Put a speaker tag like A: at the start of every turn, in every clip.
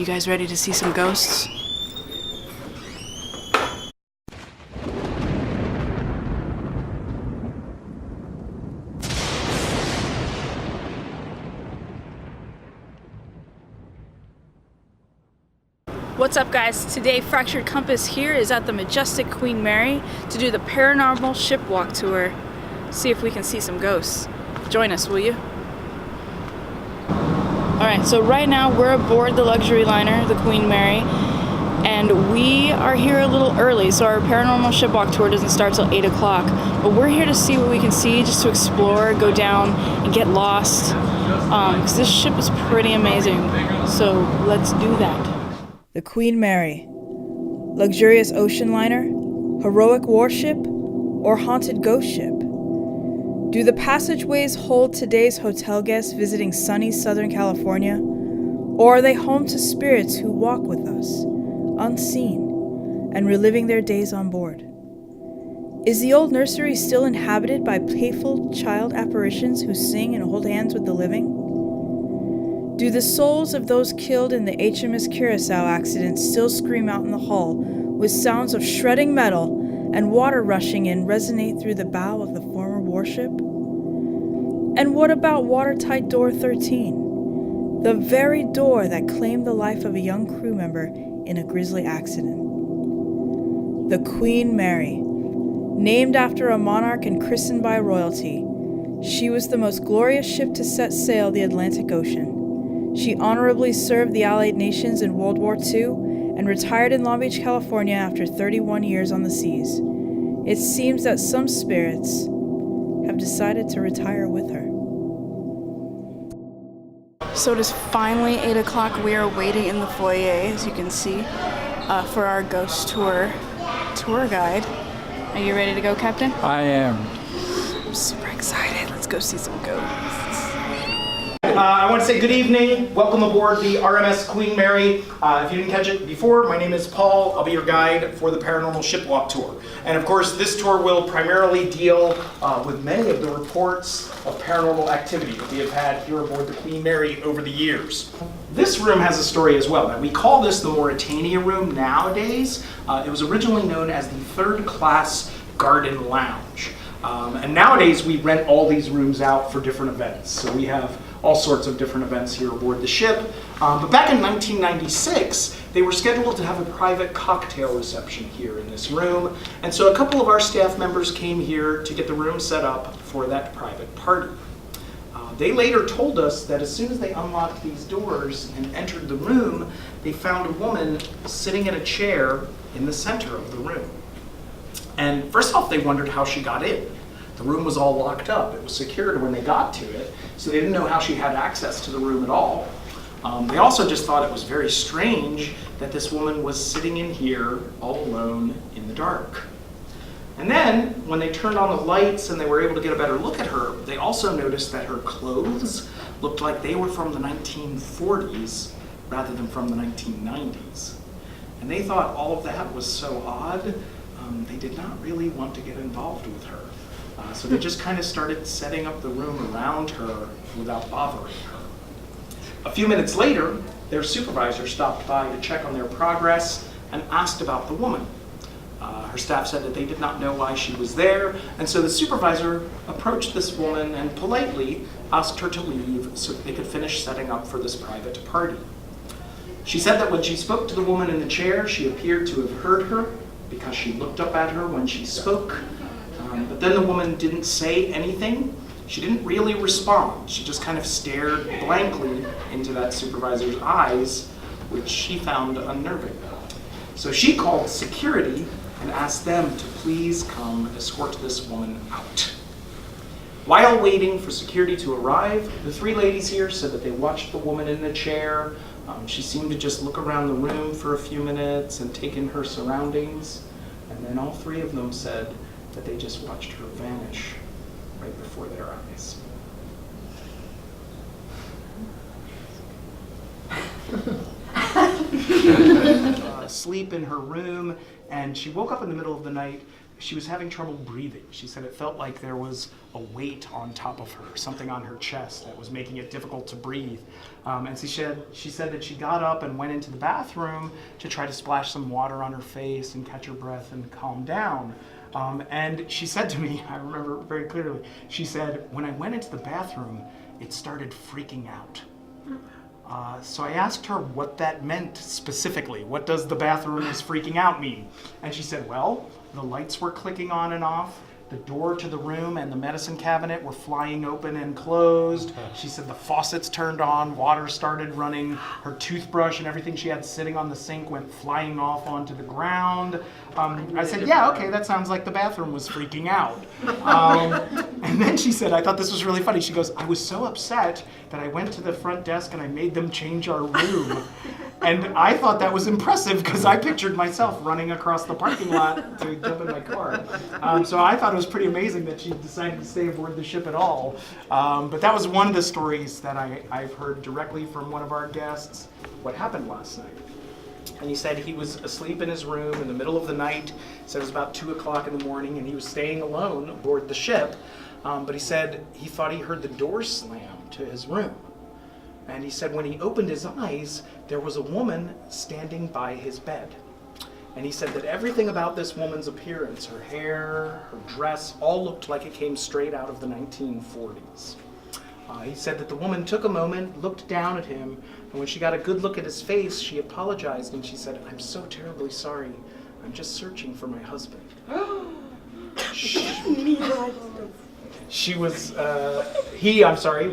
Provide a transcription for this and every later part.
A: You guys ready to see some ghosts? What's up, guys? Today Fractured Compass here is at the majestic Queen Mary to do the Paranormal Ship Walk tour. See if we can see some ghosts. Join us, will you? Alright, so right now we're aboard the luxury liner, the Queen Mary, and we are here a little early, so our Paranormal Ship Walk tour doesn't start till 8 o'clock. But we're here to see what we can see, just to explore, go down, and get lost. Because this ship is pretty amazing, so let's do that. The Queen Mary. Luxurious ocean liner, heroic warship, or haunted ghost ship? Do the passageways hold today's hotel guests visiting sunny Southern California? Or are they home to spirits who walk with us, unseen, and reliving their days on board? Is the old nursery still inhabited by playful child apparitions who sing and hold hands with the living? Do the souls of those killed in the HMS Curacao accident still scream out in the hull with sounds of shredding metal and water rushing in resonate through the bow of the former warship? And what about watertight door 13, the very door that claimed the life of a young crew member in a grisly accident? The Queen Mary, named after a monarch and christened by royalty, she was the most glorious ship to set sail the Atlantic Ocean. She honorably served the Allied nations in World War II and retired in Long Beach, California after 31 years on the seas. It seems that some spirits have decided to retire with her. So it is finally 8 o'clock. We are waiting in the foyer, as you can see, for our ghost tour guide. Are you ready to go, Captain?
B: I am.
A: I'm super excited. Let's go see some ghosts.
C: I want to say good evening. Welcome aboard the RMS Queen Mary. If you didn't catch it before, my name is Paul. I'll be your guide for the Paranormal Ship Walk tour. And of course, this tour will primarily deal with many of the reports of paranormal activity that we have had here aboard the Queen Mary over the years. This room has a story as well. Now, we call this the Taenia room nowadays. It was originally known as the third class garden lounge. And nowadays, we rent all these rooms out for different events. So we have all sorts of different events here aboard the ship. But back in 1996, they were scheduled to have a private cocktail reception here in this room. And so a couple of our staff members came here to get the room set up for that private party. They later told us that as soon as they unlocked these doors and entered the room, they found a woman sitting in a chair in the center of the room. And first off, they wondered how she got in. The room was all locked up. It was secured when they got to it, so they didn't know how she had access to the room at all. They also just thought it was very strange that this woman was sitting in here all alone in the dark. And then, when they turned on the lights and they were able to get a better look at her, they also noticed that her clothes looked like they were from the 1940s rather than from the 1990s. And they thought all of that was so odd, they did not really want to get involved with her. So they just kind of started setting up the room around her without bothering her. A few minutes later, their supervisor stopped by to check on their progress and asked about the woman. Her staff said that they did not know why she was there, and so the supervisor approached this woman and politely asked her to leave so that they could finish setting up for this private party. She said that when she spoke to the woman in the chair, she appeared to have heard her because she looked up at her when she spoke. But then the woman didn't say anything. She didn't really respond. She just kind of stared blankly into that supervisor's eyes, which she found unnerving. So she called security and asked them to please come escort this woman out. While waiting for security to arrive, the three ladies here said that they watched the woman in the chair. She seemed to just look around the room for a few minutes and take in her surroundings. And then all three of them said that they just watched her vanish right before their eyes. Asleep in her room, and she woke up in the middle of the night she was having trouble breathing. She said it felt like there was a weight on top of her, something on her chest that was making it difficult to breathe. And she said that she got up and went into the bathroom to try to splash some water on her face and catch her breath and calm down. And she said to me, I remember very clearly, she said, when I went into the bathroom, it started freaking out. So I asked her what that meant specifically. What does the bathroom is freaking out mean? And she said, well, the lights were clicking on and off. The door to the room and the medicine cabinet were flying open and closed. She said the faucets turned on, water started running, her toothbrush and everything she had sitting on the sink went flying off onto the ground. I said, yeah, okay, that sounds like the bathroom was freaking out. And then she said, I thought this was really funny. She goes, I was so upset that I went to the front desk and I made them change our room. And I thought that was impressive because I pictured myself running across the parking lot to jump in my car. So I thought it was pretty amazing that she decided to stay aboard the ship at all. But that was one of the stories that I've heard directly from one of our guests, what happened last night. And he said he was asleep in his room in the middle of the night. He said it was about 2 o'clock in the morning and he was staying alone aboard the ship. But he said he thought he heard the door slam to his room. And he said when he opened his eyes, there was a woman standing by his bed. And he said that everything about this woman's appearance, her hair, her dress, all looked like it came straight out of the 1940s. He said that the woman took a moment, looked down at him, and when she got a good look at his face, she apologized and she said, I'm so terribly sorry. I'm just searching for my husband.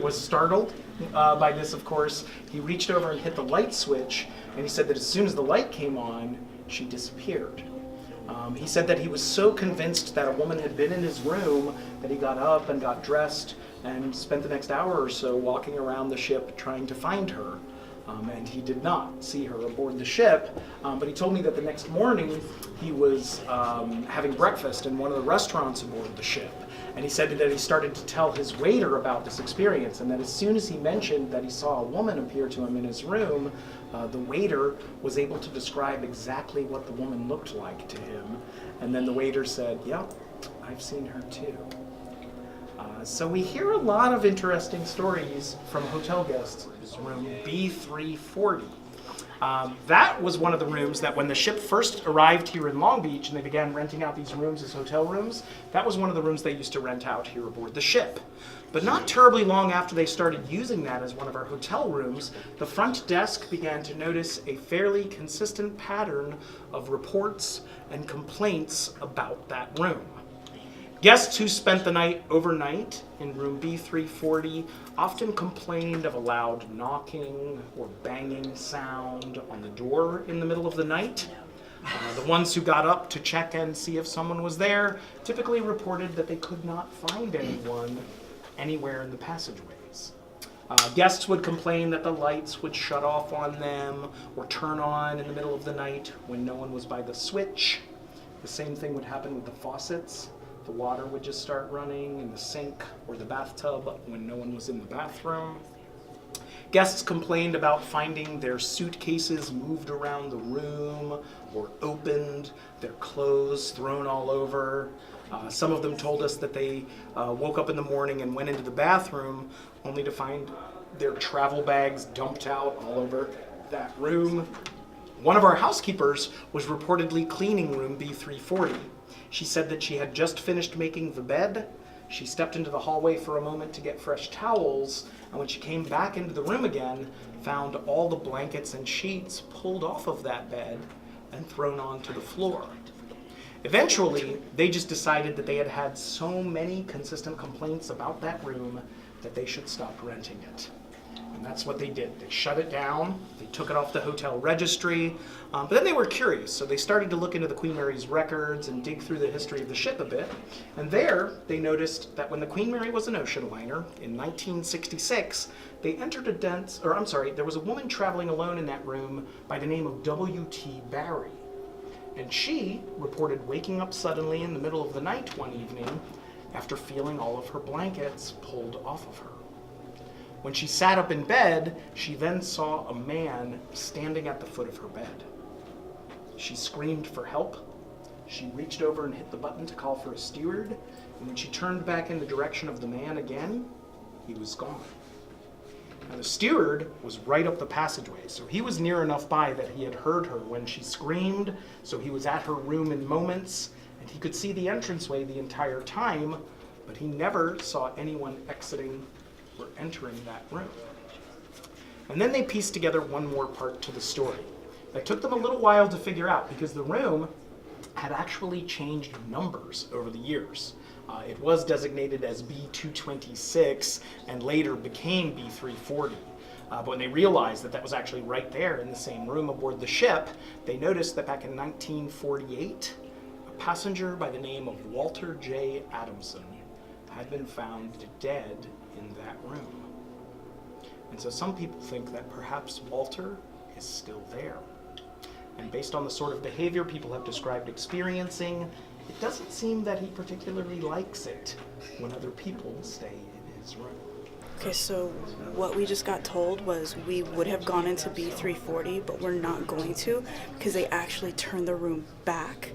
C: Was startled by this, of course. He reached over and hit the light switch, and he said that as soon as the light came on, she disappeared. He said that he was so convinced that a woman had been in his room that he got up and got dressed and spent the next hour or so walking around the ship trying to find her. And he did not see her aboard the ship, but he told me that the next morning he was having breakfast in one of the restaurants aboard the ship. And he said that he started to tell his waiter about this experience, and that as soon as he mentioned that he saw a woman appear to him in his room, the waiter was able to describe exactly what the woman looked like to him. And then the waiter said, yep, I've seen her too. So we hear a lot of interesting stories from hotel guests. Room B340. That was one of the rooms that when the ship first arrived here in Long Beach and they began renting out these rooms as hotel rooms, that was one of the rooms they used to rent out here aboard the ship. But not terribly long after they started using that as one of our hotel rooms, the front desk began to notice a fairly consistent pattern of reports and complaints about that room. Guests who spent the night overnight in room B340 often complained of a loud knocking or banging sound on the door in the middle of the night. The ones who got up to check and see if someone was there typically reported that they could not find anyone anywhere in the passageways. Guests would complain that the lights would shut off on them or turn on in the middle of the night when no one was by the switch. The same thing would happen with the faucets. The water would just start running in the sink or the bathtub when no one was in the bathroom. Guests complained about finding their suitcases moved around the room or opened, their clothes thrown all over. Some of them told us that they woke up in the morning and went into the bathroom only to find their travel bags dumped out all over that room. One of our housekeepers was reportedly cleaning room B340. She said that she had just finished making the bed. She stepped into the hallway for a moment to get fresh towels, and when she came back into the room again, found all the blankets and sheets pulled off of that bed and thrown onto the floor. Eventually, they just decided that they had had so many consistent complaints about that room that they should stop renting it. And that's what they did. They shut it down, they took it off the hotel registry, but then they were curious, so they started to look into the Queen Mary's records and dig through the history of the ship a bit. And there, they noticed that when the Queen Mary was an ocean liner in 1966, they entered there was a woman traveling alone in that room by the name of W.T. Barry. And she reported waking up suddenly in the middle of the night one evening after feeling all of her blankets pulled off of her. When she sat up in bed, she then saw a man standing at the foot of her bed. She screamed for help, She reached over and hit the button to call for a steward, and when she turned back in the direction of the man again, he was gone. Now, the steward was right up the passageway, so he was near enough by that he had heard her when she screamed, so he was at her room in moments, and he could see the entranceway the entire time, but he never saw anyone exiting or entering that room. And then they pieced together one more part to the story. That took them a little while to figure out because the room had actually changed numbers over the years. It was designated as B226 and later became B340. But when they realized that that was actually right there in the same room aboard the ship, they noticed that back in 1948, a passenger by the name of Walter J. Adamson had been found dead in that room. And so some people think that perhaps Walter is still there. And based on the sort of behavior people have described experiencing, it doesn't seem that he particularly likes it when other people stay in his room.
B: Okay, so what we just got told was we would have gone into B340, but we're not going to because they actually turned the room back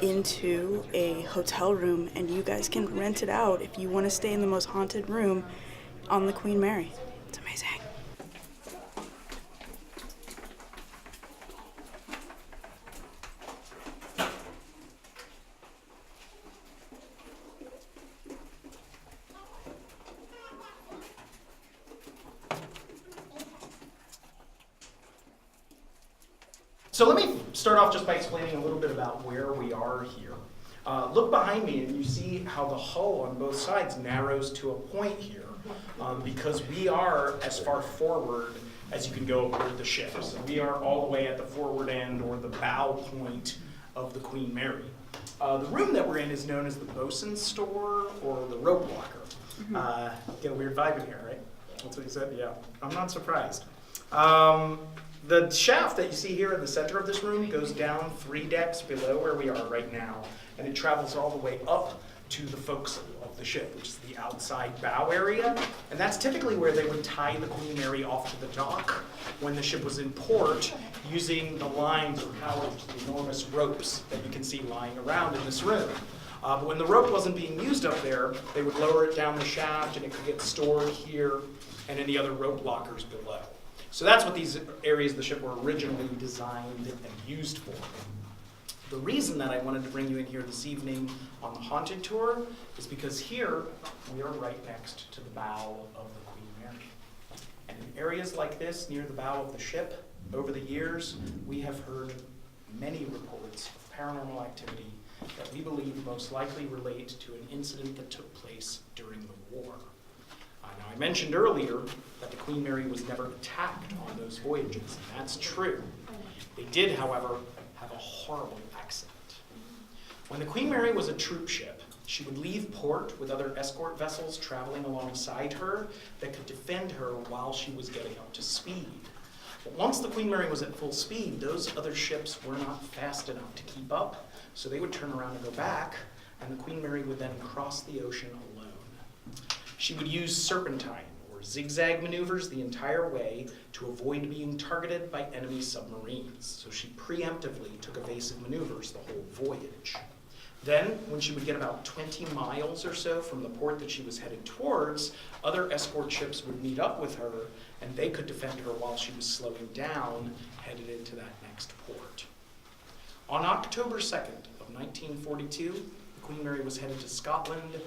B: into a hotel room, and you guys can rent it out if you want to stay in the most haunted room on the Queen Mary. It's amazing.
C: So let me start off just by explaining a little bit about where we are here. Look behind me and you see how the hull on both sides narrows to a point here because we are as far forward as you can go aboard the ship. So we are all the way at the forward end or the bow point of the Queen Mary. The room that we're in is known as the Bosun Store or the rope locker. Get a weird vibe in here, right? That's what he said? Yeah, I'm not surprised. The shaft that you see here in the center of this room goes down 3 decks below where we are right now, and it travels all the way up to the forecastle of the ship, which is the outside bow area, and that's typically where they would tie the Queen Mary off to the dock when the ship was in port, using the lines or powers, the enormous ropes that you can see lying around in this room. But when the rope wasn't being used up there, they would lower it down the shaft, and it could get stored here and in the other rope lockers below. So that's what these areas of the ship were originally designed and used for. The reason that I wanted to bring you in here this evening on the haunted tour is because here we are right next to the bow of the Queen Mary. And in areas like this, near the bow of the ship, over the years, we have heard many reports of paranormal activity that we believe most likely relate to an incident that took place during the war. Now, I mentioned earlier that the Queen Mary was never attacked on those voyages, and that's true. They did, however, have a horrible accident. When the Queen Mary was a troop ship, she would leave port with other escort vessels traveling alongside her that could defend her while she was getting up to speed. But once the Queen Mary was at full speed, those other ships were not fast enough to keep up, so they would turn around and go back, and the Queen Mary would then cross the ocean alone. She would use serpentine or zigzag maneuvers the entire way to avoid being targeted by enemy submarines. So she preemptively took evasive maneuvers the whole voyage. Then, when she would get about 20 miles or so from the port that she was headed towards, other escort ships would meet up with her, and they could defend her while she was slowing down, headed into that next port. On October 2nd of 1942, the Queen Mary was headed to Scotland.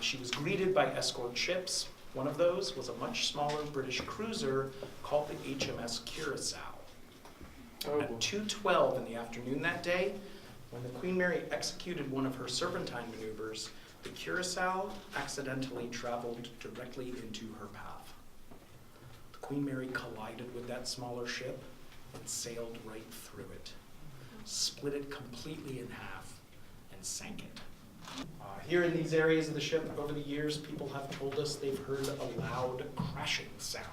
C: She was greeted by escort ships. One of those was a much smaller British cruiser called the HMS Curacao. At 2:12 in the afternoon that day, when the Queen Mary executed one of her serpentine maneuvers, the Curacao accidentally traveled directly into her path. The Queen Mary collided with that smaller ship and sailed right through it, split it completely in half, and sank it. Here in these areas of the ship, over the years, people have told us they've heard a loud crashing sound.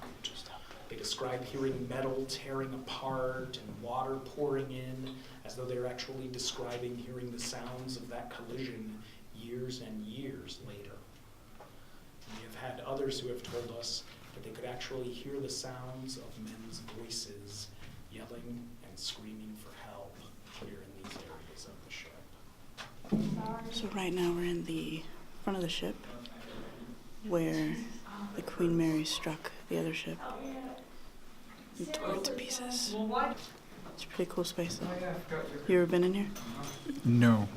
C: They describe hearing metal tearing apart and water pouring in, as though they're actually describing hearing the sounds of that collision years and years later. And we have had others who have told us that they could actually hear the sounds of men's voices yelling and screaming for help here in these areas of the ship.
B: So right now we're in the front of the ship where the Queen Mary struck the other ship and tore it to pieces. It's a pretty cool space though. You ever been in here?
D: No.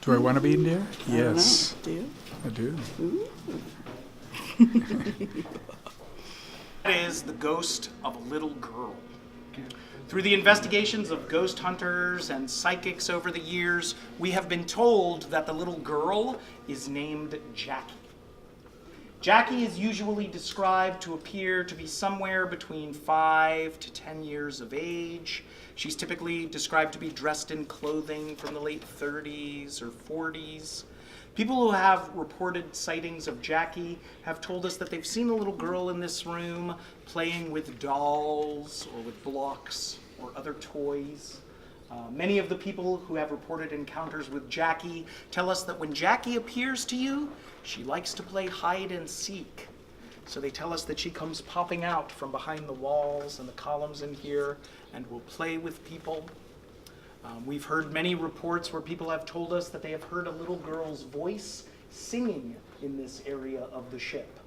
D: Do I want to be in there?
B: I don't
D: Yes.
B: know. Do you?
D: I do.
C: That is the ghost of a little girl. Through the investigations of ghost hunters and psychics over the years, we have been told that the little girl is named Jackie. Jackie is usually described to appear to be somewhere between 5 to 10 years of age. She's typically described to be dressed in clothing from the late 30s or 40s. People who have reported sightings of Jackie have told us that they've seen a little girl in this room playing with dolls or with blocks or other toys. Many of the people who have reported encounters with Jackie tell us that when Jackie appears to you, she likes to play hide and seek. So they tell us that she comes popping out from behind the walls and the columns in here and will play with people. We've heard many reports where people have told us that they have heard a little girl's voice singing in this area of the ship.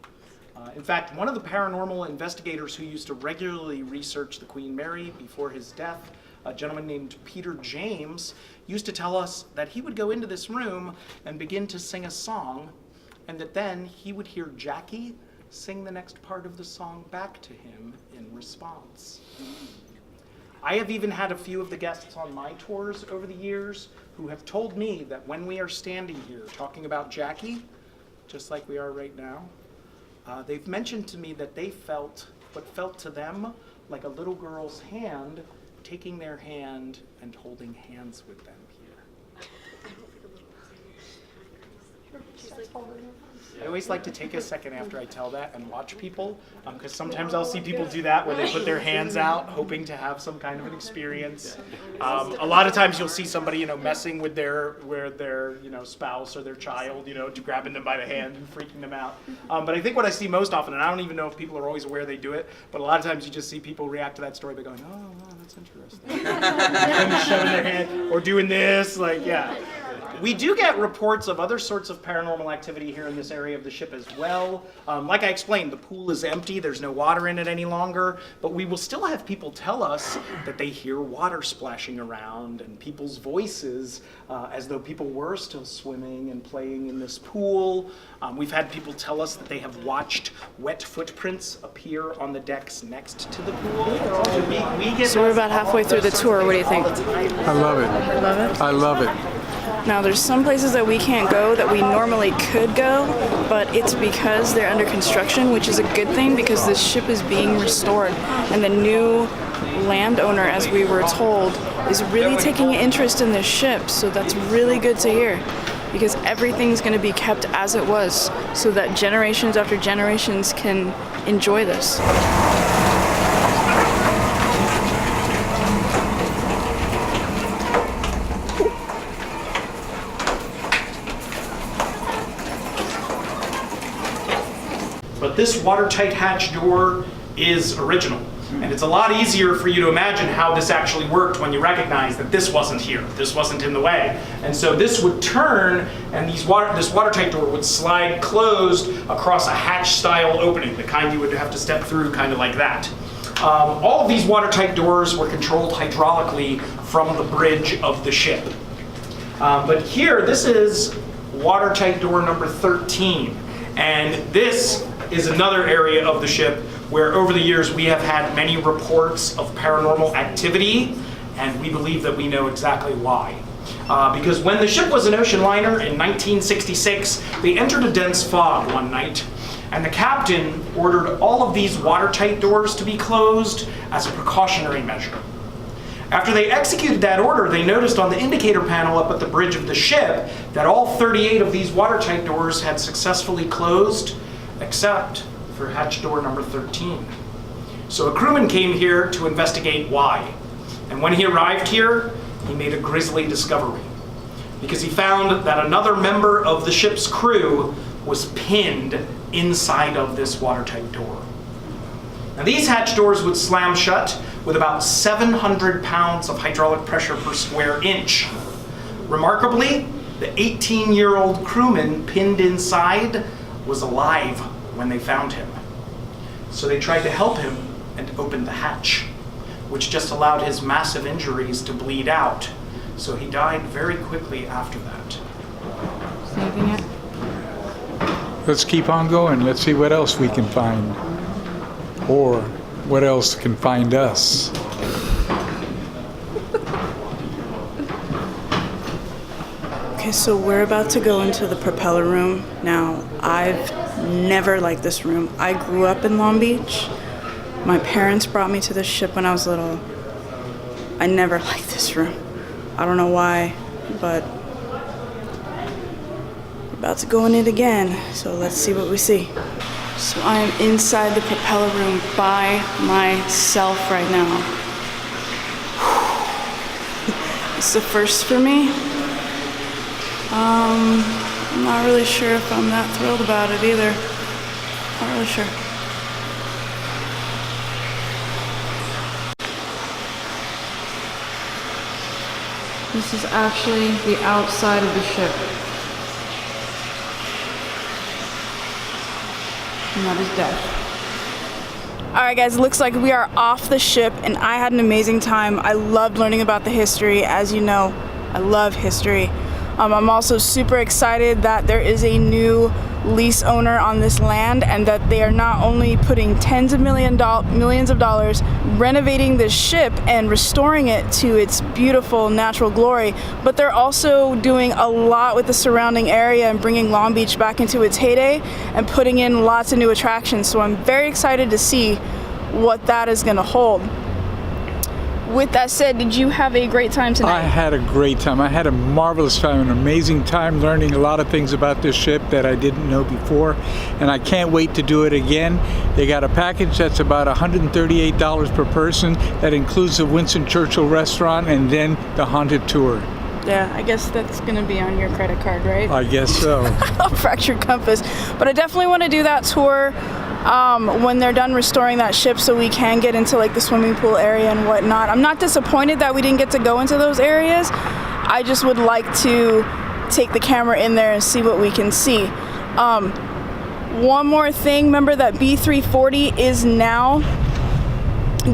C: In fact, one of the paranormal investigators who used to regularly research the Queen Mary before his death, a gentleman named Peter James, used to tell us that he would go into this room and begin to sing a song, and that then he would hear Jackie sing the next part of the song back to him in response. I have even had a few of the guests on my tours over the years who have told me that when we are standing here talking about Jackie, just like we are right now, they've mentioned to me that they felt what felt to them like a little girl's hand taking their hand and holding hands with them here. I always like to take a second after I tell that and watch people, because sometimes I'll see people do that where they put their hands out hoping to have some kind of an experience. A lot of times you'll see somebody, messing with their spouse or their child, grabbing them by the hand and freaking them out. But I think what I see most often, and I don't even know if people are always aware they do it, but a lot of times you just see people react to that story by going, oh, wow, that's interesting. And shoving their hand, or doing this, We do get reports of other sorts of paranormal activity here in this area of the ship as well. Like I explained, the pool is empty, there's no water in it any longer, but we will still have people tell us that they hear water splashing around and people's voices as though people were still swimming and playing in this pool. We've had people tell us that they have watched wet footprints appear on the decks next to the pool.
A: So we're about halfway through the tour. What do you think?
D: I love it.
A: Love it?
D: I love it.
A: Now, there's some places that we can't go that we normally could go, but it's because they're under construction, which is a good thing because this ship is being restored. And the new landowner, as we were told, is really taking an interest in this ship, so that's really good to hear. Because everything's going to be kept as it was, so that generations after generations can enjoy this.
C: But this watertight hatch door is original. And it's a lot easier for you to imagine how this actually worked when you recognize that this wasn't here, this wasn't in the way. And so this would turn, and this watertight door would slide closed across a hatch-style opening, the kind you would have to step through kind of like that. All of these watertight doors were controlled hydraulically from the bridge of the ship. But here, this is watertight door number 13. And this is another area of the ship where over the years we have had many reports of paranormal activity, and we believe that we know exactly why. Because when the ship was an ocean liner in 1966, they entered a dense fog one night, and the captain ordered all of these watertight doors to be closed as a precautionary measure. After they executed that order, they noticed on the indicator panel up at the bridge of the ship that all 38 of these watertight doors had successfully closed, except for hatch door number 13. So a crewman came here to investigate why. And when he arrived here, he made a grisly discovery, because he found that another member of the ship's crew was pinned inside of this watertight door. Now these hatch doors would slam shut with about 700 pounds of hydraulic pressure per square inch. Remarkably, the 18-year-old crewman pinned inside was alive when they found him. So they tried to help him and opened the hatch, which just allowed his massive injuries to bleed out. So he died very quickly after that.
A: Anything yet?
D: Let's keep on going. Let's see what else we can find. Or what else can find us.
B: Okay, so we're about to go into the propeller room. Now, I've never liked this room. I grew up in Long Beach. My parents brought me to this ship when I was little. I never liked this room. I don't know why, but we're about to go in it again. So let's see what we see. So I am inside the propeller room by myself right now. It's the first for me. I'm not really sure if I'm that thrilled about it either. Not really sure.
A: This is actually the outside of the ship. And that is death.
B: Alright guys, looks like we are off the ship and I had an amazing time. I loved learning about the history. As you know, I love history. I'm also super excited that there is a new lease owner on this land and that they are not only putting tens of millions of dollars renovating this ship and restoring it to its beautiful natural glory, but they're also doing a lot with the surrounding area and bringing Long Beach back into its heyday and putting in lots of new attractions. So I'm very excited to see what that is going to hold. With that said, did you have a great time tonight?
D: I had a great time. I had a marvelous time, an amazing time learning a lot of things about this ship that I didn't know before, and I can't wait to do it again. They got a package that's about $138 per person. That includes the Winston Churchill restaurant and then the haunted tour.
B: Yeah, I guess that's going to be on your credit card, right?
D: I guess so.
B: Fractured compass. But I definitely want to do that tour when they're done restoring that ship so we can get into like the swimming pool area and whatnot. I'm not disappointed that we didn't get to go into those areas. I just would like to take the camera in there and see what we can see. One more thing, remember that B340 is now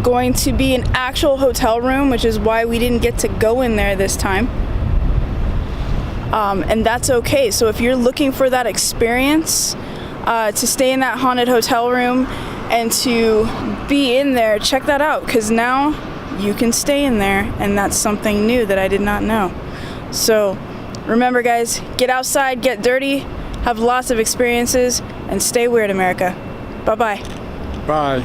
B: going to be an actual hotel room, which is why we didn't get to go in there this time. And that's okay. So if you're looking for that experience, to stay in that haunted hotel room and to be in there, check that out, because now you can stay in there, and that's something new that I did not know. So remember guys, get outside, get dirty, have lots of experiences, and stay weird, America. Bye-bye.
D: Bye.